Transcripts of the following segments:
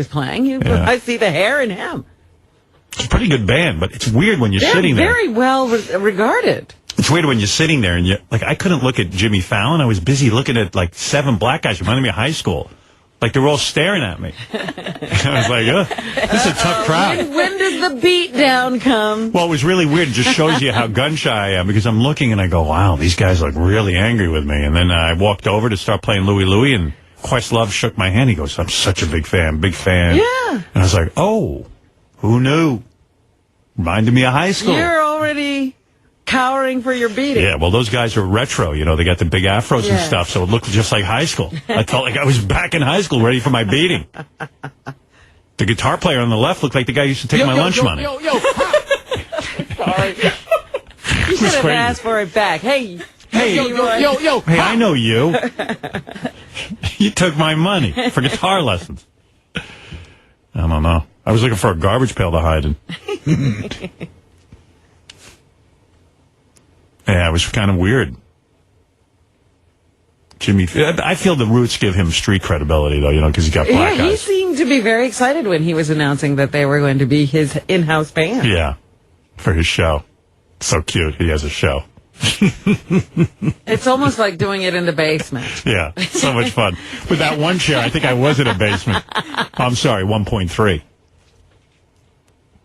was playing. I see the hair in him. It's a pretty good band, but it's weird when you're sitting there. Very well regarded. It's weird when you're sitting there and you like. I couldn't look at Jimmy Fallon. I was busy looking at like 7 black guys reminding me of high school. Like they were all staring at me. I was like, this is a tough crowd. When does the beat down come? Well, it was really weird. It just shows you how gun shy I am because I'm looking and I go, wow, these guys look really angry with me. And then I walked over to start playing Louie Louie and Questlove shook my hand. He goes, I'm such a big fan. Yeah. And I was like, oh, who knew? Reminded me of high school. You're already cowering for your beating. Yeah, well, those guys are retro. You know, they got the big afros and stuff, so it looked just like high school. I felt like I was back in high school ready for my beating. The guitar player on the left looked like the guy who used to take my lunch money. Sorry. You should have asked for it back. Hey, Hey, I know you. You took my money for guitar lessons. I don't know. I was looking for a garbage pail to hide in. Yeah, it was kind of weird. Jimmy, I feel the Roots give him street credibility, though, you know, because he got black Yeah, he eyes. seemed to be very excited when he was announcing that they were going to be his in-house band. Yeah, for his show. So cute. He has a show. It's almost like doing it in the basement. Yeah, so much fun. With that one chair, I think I was in a basement. I'm sorry, 1.3.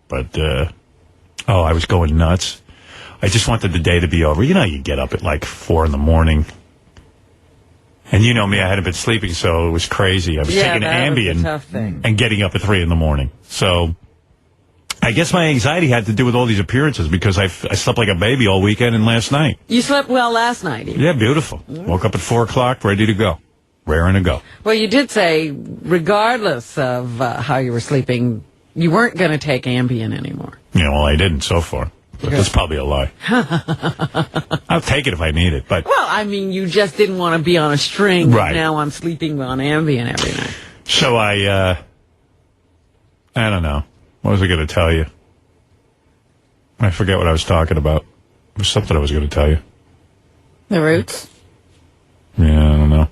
But, I was going nuts. I just wanted the day to be over. You know, you get up at like 4 in the morning. And you know me, I hadn't been sleeping, so it was crazy. I was taking Ambien and getting up at 3 in the morning. So I guess my anxiety had to do with all these appearances because I slept like a baby all weekend and last night. You slept well last night. Even. Yeah, beautiful. Woke up at 4 o'clock, ready to go. Raring to go. Well, you did say, regardless of how you were sleeping, you weren't going to take Ambien anymore. Yeah, well, I didn't so far. But that's probably a lie. I'll take it if I need it. But well, I mean, you just didn't want to be on a string. Right. Now I'm sleeping on Ambien every night. So I don't know. What was I going to tell you? I forget what I was talking about. It was something I was going to tell you. The Roots? Yeah, I don't know.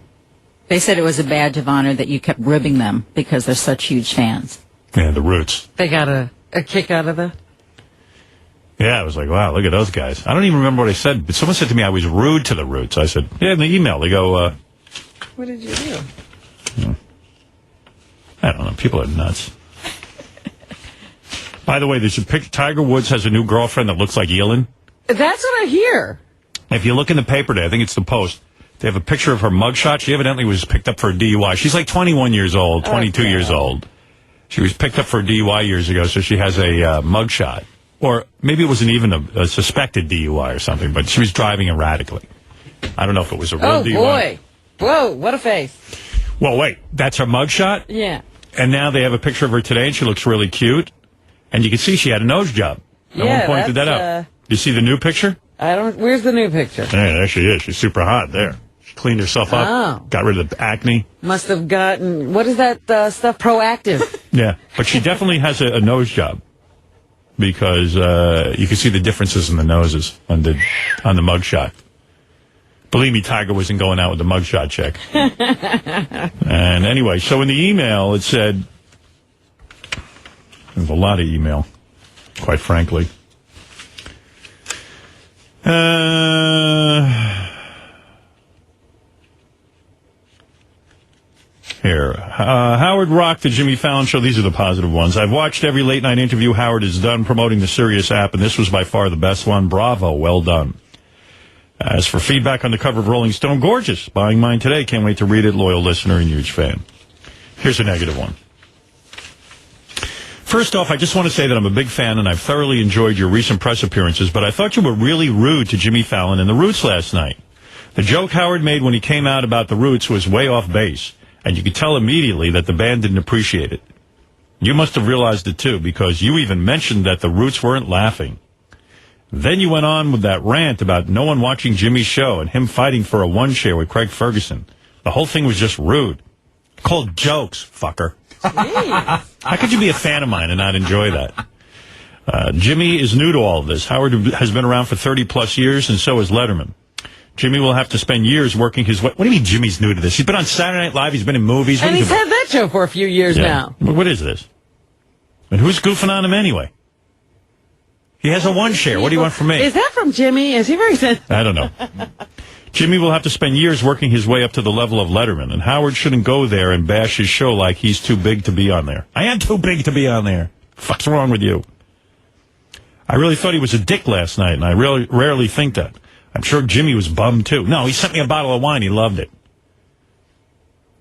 They said it was a badge of honor that you kept ribbing them because they're such huge fans. Yeah, the Roots. They got a kick out of that? Yeah, I was like, wow, look at those guys. I don't even remember what I said, but someone said to me I was rude to the Roots. I said, yeah, in the email. They go, what did you do? I don't know. People are nuts. By the way, there's a picture. Tiger Woods has a new girlfriend that looks like Elin. That's what I hear. If you look in the paper today, I think it's the Post, they have a picture of her mugshot. She evidently was picked up for a DUI. She's like 21 years old, 22 years old. She was picked up for a DUI years ago, so she has a mugshot. Or maybe it wasn't even a suspected DUI or something, but she was driving erratically. I don't know if it was a real DUI. Oh, boy. Whoa, what a face. Well, wait, that's her mugshot? Yeah. And now they have a picture of her today, and she looks really cute. And you can see she had a nose job. No one pointed that out. You see the new picture? Where's the new picture? Yeah, there she is. She's super hot there. She cleaned herself up. Oh. Got rid of the acne. Must have gotten, what is that stuff? Proactive. Yeah, but she definitely has a nose job. Because you can see the differences in the noses on the mugshot. Believe me, Tiger wasn't going out with the mugshot check. And anyway, so in the email it said, there's a lot of email, quite frankly. Here. Howard rocked the Jimmy Fallon show. These are the positive ones. I've watched every late-night interview Howard has done promoting the Sirius app, and this was by far the best one. Bravo. Well done. As for feedback on the cover of Rolling Stone, gorgeous. Buying mine today. Can't wait to read it. Loyal listener and huge fan. Here's a negative one. First off, I just want to say that I'm a big fan, and I've thoroughly enjoyed your recent press appearances, but I thought you were really rude to Jimmy Fallon and the Roots last night. The joke Howard made when he came out about the Roots was way off base. And you could tell immediately that the band didn't appreciate it. You must have realized it, too, because you even mentioned that the Roots weren't laughing. Then you went on with that rant about no one watching Jimmy's show and him fighting for a one share with Craig Ferguson. The whole thing was just rude. Called jokes, fucker. How could you be a fan of mine and not enjoy that? Jimmy is new to all of this. Howard has been around for 30-plus years, and so is Letterman. Jimmy will have to spend years working his way. What do you mean Jimmy's new to this? He's been on Saturday Night Live. He's been in movies. And he's had that show for a few years now. What is this? And who's goofing on him anyway? He has a one share. What do you want from me? Is that from Jimmy? Is he very sensitive? I don't know. Jimmy will have to spend years working his way up to the level of Letterman, and Howard shouldn't go there and bash his show like he's too big to be on there. I am too big to be on there. Fuck's wrong with you? I really thought he was a dick last night, and I rarely think that. I'm sure Jimmy was bummed, too. No, he sent me a bottle of wine. He loved it.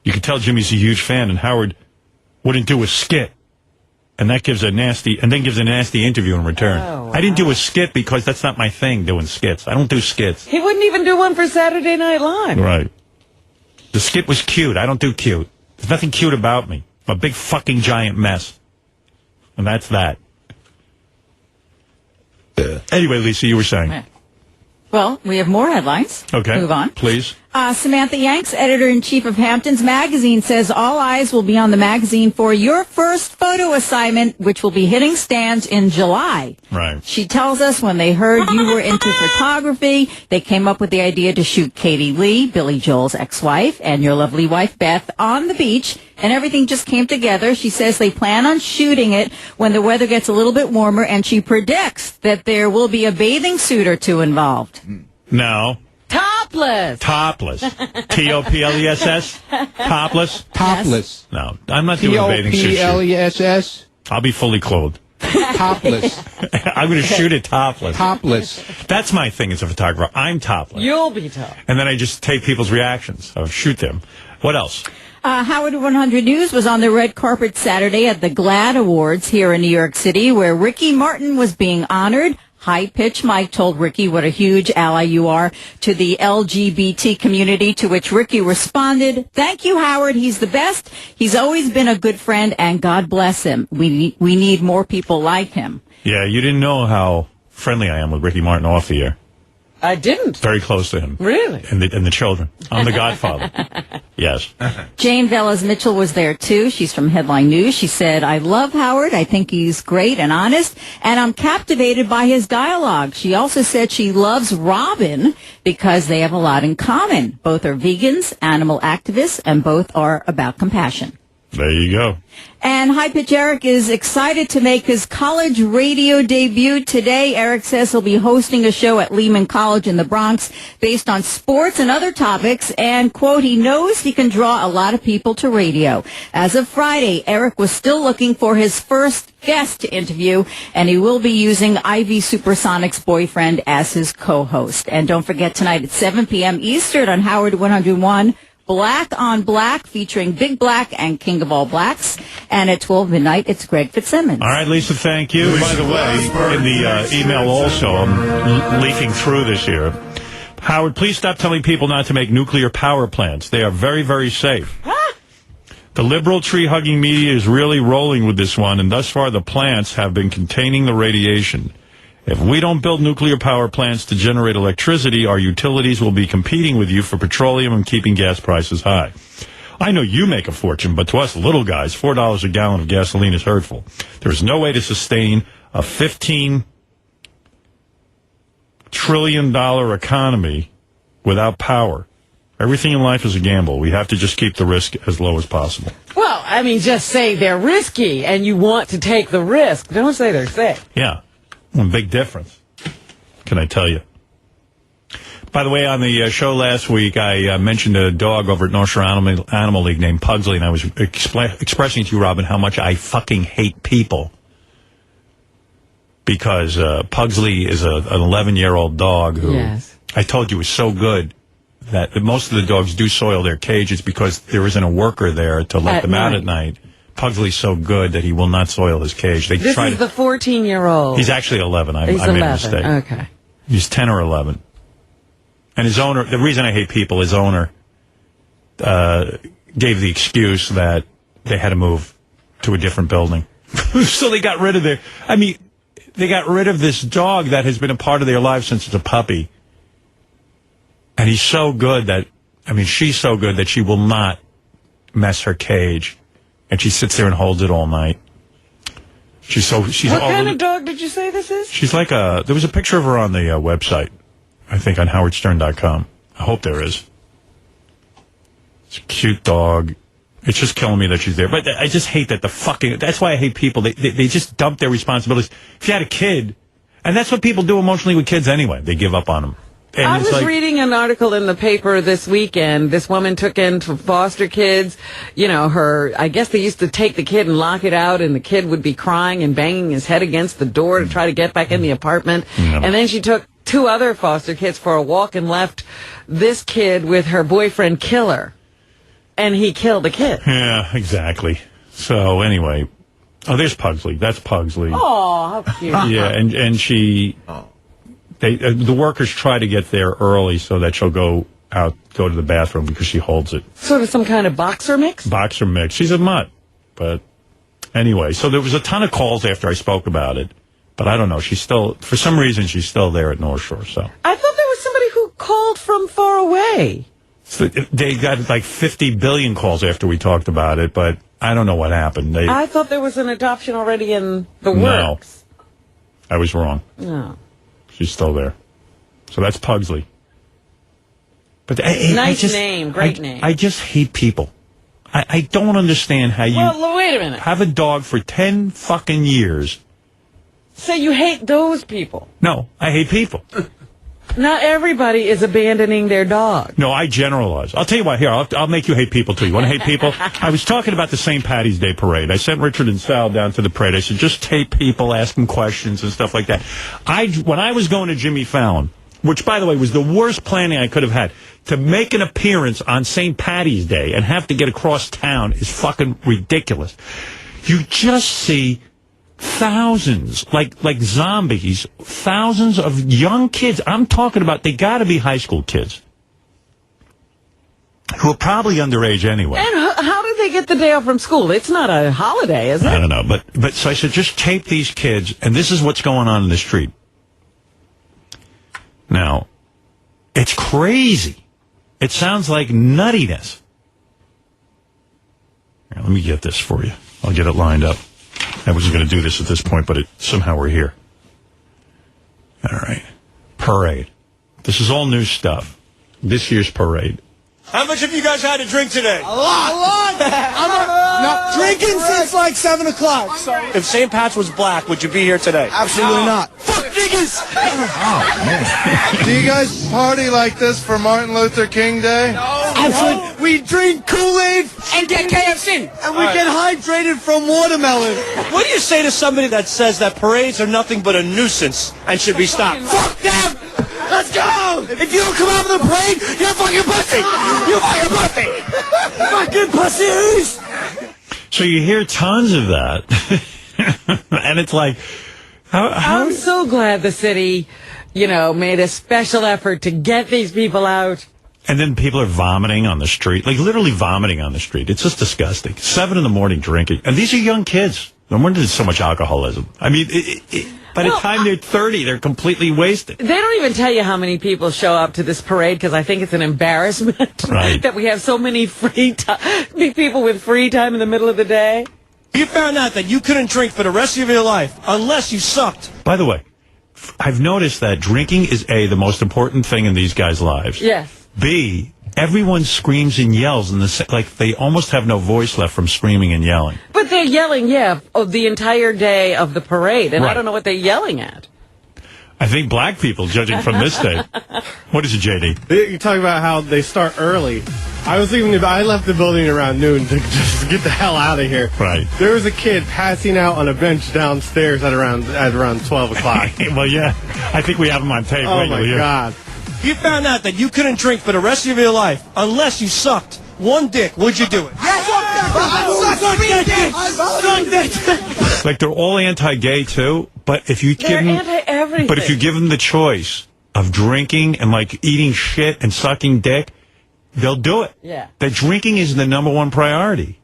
You could tell Jimmy's a huge fan, and Howard wouldn't do a skit. And that gives and then gives a nasty interview in return. Oh, wow. I didn't do a skit because that's not my thing, doing skits. I don't do skits. He wouldn't even do one for Saturday Night Live. Right. The skit was cute. I don't do cute. There's nothing cute about me. I'm a big fucking giant mess. And that's that. Anyway, Lisa, you were saying. Well, we have more headlines. Okay. Move on. Please. Samantha Yanks, editor-in-chief of Hamptons Magazine, says all eyes will be on the magazine for your first photo assignment, which will be hitting stands in July. Right. She tells us when they heard you were into photography, they came up with the idea to shoot Katie Lee, Billy Joel's ex-wife, and your lovely wife, Beth, on the beach, and everything just came together. She says they plan on shooting it when the weather gets a little bit warmer, and she predicts that there will be a bathing suit or two involved. No. Topless. Topless. T-O-P-L-E-S-S? Topless? Topless. No, I'm not doing a bathing suit shoot. T-O-P-L-E-S-S. I'll be fully clothed. Topless. I'm going to shoot it topless. Topless. That's my thing as a photographer. I'm topless. You'll be tough. And then I just take people's reactions. I'll shoot them. What else? Howard 100 News was on the red carpet Saturday at the GLAAD Awards here in New York City, where Ricky Martin was being honored. High Pitch Mike told Ricky what a huge ally you are to the LGBT community, to which Ricky responded, "Thank you, Howard. He's the best. He's always been a good friend, and God bless him. We need more people like him." Yeah, you didn't know how friendly I am with Ricky Martin off the air. I didn't. Very close to him. Really? And the children. I'm the godfather. Yes. Jane Velez Mitchell was there, too. She's from Headline News. She said, "I love Howard. I think he's great and honest, and I'm captivated by his dialogue." She also said she loves Robin because they have a lot in common. Both are vegans, animal activists, and both are about compassion. There you go. And High Pitch Eric is excited to make his college radio debut today. Eric says he'll be hosting a show at Lehman College in the Bronx based on sports and other topics. And, quote, he knows he can draw a lot of people to radio. As of Friday, Eric was still looking for his first guest to interview, and he will be using Ivy Supersonic's boyfriend as his co-host. And don't forget, tonight at 7 p.m. Eastern on Howard 101, Black on Black, featuring Big Black and King of All Blacks. And at 12 midnight, it's Greg Fitzsimmons. All right, Lisa, thank you. By the way, in the email also, I'm leafing through this here. Howard, please stop telling people not to make nuclear power plants. They are very, very safe. The liberal tree-hugging media is really rolling with this one, and thus far the plants have been containing the radiation. If we don't build nuclear power plants to generate electricity, our utilities will be competing with you for petroleum and keeping gas prices high. I know you make a fortune, but to us little guys, $4 a gallon of gasoline is hurtful. There's no way to sustain a $15 trillion economy without power. Everything in life is a gamble. We have to just keep the risk as low as possible. Well, I mean, just say they're risky and you want to take the risk. Don't say they're safe. Yeah. One big difference, can I tell you? By the way, on the show last week, I mentioned a dog over at North Shore Animal League named Pugsley, and I was expressing to you, Robin, how much I fucking hate people. Because Pugsley is an 11-year-old dog who I told you was so good that most of the dogs do soil their cages because there isn't a worker there to let them out at night. Pugsley's so good that he will not soil his cage. This is the 14-year-old. He's actually 11. I made a mistake. Okay. He's 10 or 11. And his owner, the reason I hate people, his owner gave the excuse that they had to move to a different building. So they got rid of they got rid of this dog that has been a part of their lives since it's a puppy. And he's so good that, she's so good that she will not mess her cage. And she sits there and holds it all night. She's what kind of dog did you say this is? She's like there was a picture of her on the website, I think on howardstern.com. I hope there is. It's a cute dog. It's just killing me that she's there. But I just hate that that's why I hate people. They just dump their responsibilities. If you had a kid, and that's what people do emotionally with kids anyway. They give up on them. And I was reading an article in the paper this weekend. This woman took in for foster kids. You know, I guess they used to take the kid and lock it out, and the kid would be crying and banging his head against the door to try to get back in the apartment. And then she took 2 other foster kids for a walk and left this kid with her boyfriend Killer. And he killed the kid. Yeah, exactly. So anyway, there's Pugsley. That's Pugsley. Oh, how cute. Yeah, and she... the workers try to get there early so that she'll go to the bathroom because she holds it. Sort of some kind of boxer mix? Boxer mix. She's a mutt. But anyway, so there was a ton of calls after I spoke about it. But I don't know. For some reason, she's still there at North Shore. So I thought there was somebody who called from far away. So they got like 50 billion calls after we talked about it, but I don't know what happened. I thought there was an adoption already in the No. works. I was wrong. No. She's still there. So that's Pugsley. But Nice name, great name. I just hate people. I don't understand how you Well, wait a minute. have a dog for 10 fucking years. So you hate those people. No, I hate people. Not everybody is abandoning their dog. No, I generalize. I'll tell you what, here, I'll make you hate people, too. You want to hate people? I was talking about the St. Patty's Day parade. I sent Richard and Sal down to the parade. I said, just tape people, ask them questions and stuff like that. When I was going to Jimmy Fallon, which, by the way, was the worst planning I could have had, to make an appearance on St. Patty's Day and have to get across town is fucking ridiculous. You just see thousands, like zombies, thousands of young kids. I'm talking about, they got to be high school kids who are probably underage anyway. And how did they get the day off from school? It's not a holiday, is it? I don't know, but so I said, just tape these kids, and this is what's going on in the street. Now, it's crazy. It sounds like nuttiness. Here, let me get this for you. I'll get it lined up. I wasn't going to do this at this point, but somehow we're here. All right. Parade. This is all new stuff. This year's parade. How much have you guys had to drink today? A lot. I'm not drinking since like 7 o'clock. If St. Pat's was black, would you be here today? Absolutely not. Fuck niggas! Do you guys party like this for Martin Luther King Day? Absolutely. We drink Kool-Aid And get KFC! and we get hydrated from watermelon. What do you say to somebody that says that parades are nothing but a nuisance and should be stopped? Fuck them! Let's go! If you don't come out of the parade, you're a fucking pussy! You fucking pussy! Fucking pussies! So you hear tons of that. And it's like, how I'm so glad the city, made a special effort to get these people out. And then people are vomiting on the street, like literally vomiting on the street. It's just disgusting. 7 a.m. drinking. And these are young kids. No wonder there's so much alcoholism. I mean, by the time they're 30, they're completely wasted. They don't even tell you how many people show up to this parade because I think it's an embarrassment that we have so many people with free time in the middle of the day. You found out that you couldn't drink for the rest of your life unless you sucked. By the way, I've noticed that drinking is A, the most important thing in these guys' lives. Yes. B, everyone screams and yells, like they almost have no voice left from screaming and yelling. But they're yelling, the entire day of the parade, and I don't know what they're yelling at. I think black people, judging from this day. What is it, JD? You talk about how they start early. I left the building around noon to just get the hell out of here. Right. There was a kid passing out on a bench downstairs at around 12 o'clock. Well, yeah. I think we have him on tape. Oh, my God. You found out that you couldn't drink for the rest of your life unless you sucked one dick. Would you do it? Like they're all anti-gay too, but if you They're anti-everything. But if you give them the choice of drinking and like eating shit and sucking dick, they'll do it. Yeah. The drinking is the #1 priority.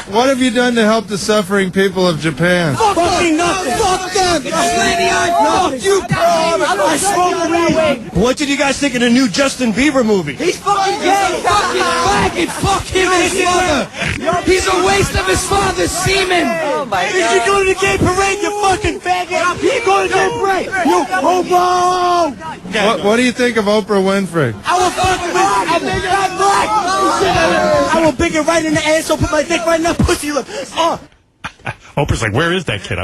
What have you done to help the suffering people of Japan? Fuck fucking nothing. Fuck them. Fuck you, bro. I smoke weed. What did you guys think of the new Justin Bieber movie? He's fucking gay. Fucking faggot. Fuck him and his mother. He's a waste of his father's semen. Oh my Did you go to the gay parade, you fucking faggot? You go to the gay parade, you homo! What do you think of Oprah Winfrey? I will fucking I'm black! I will big it right in the asshole, put my dick right in that pussy. Look. Oprah's like, where is that kid?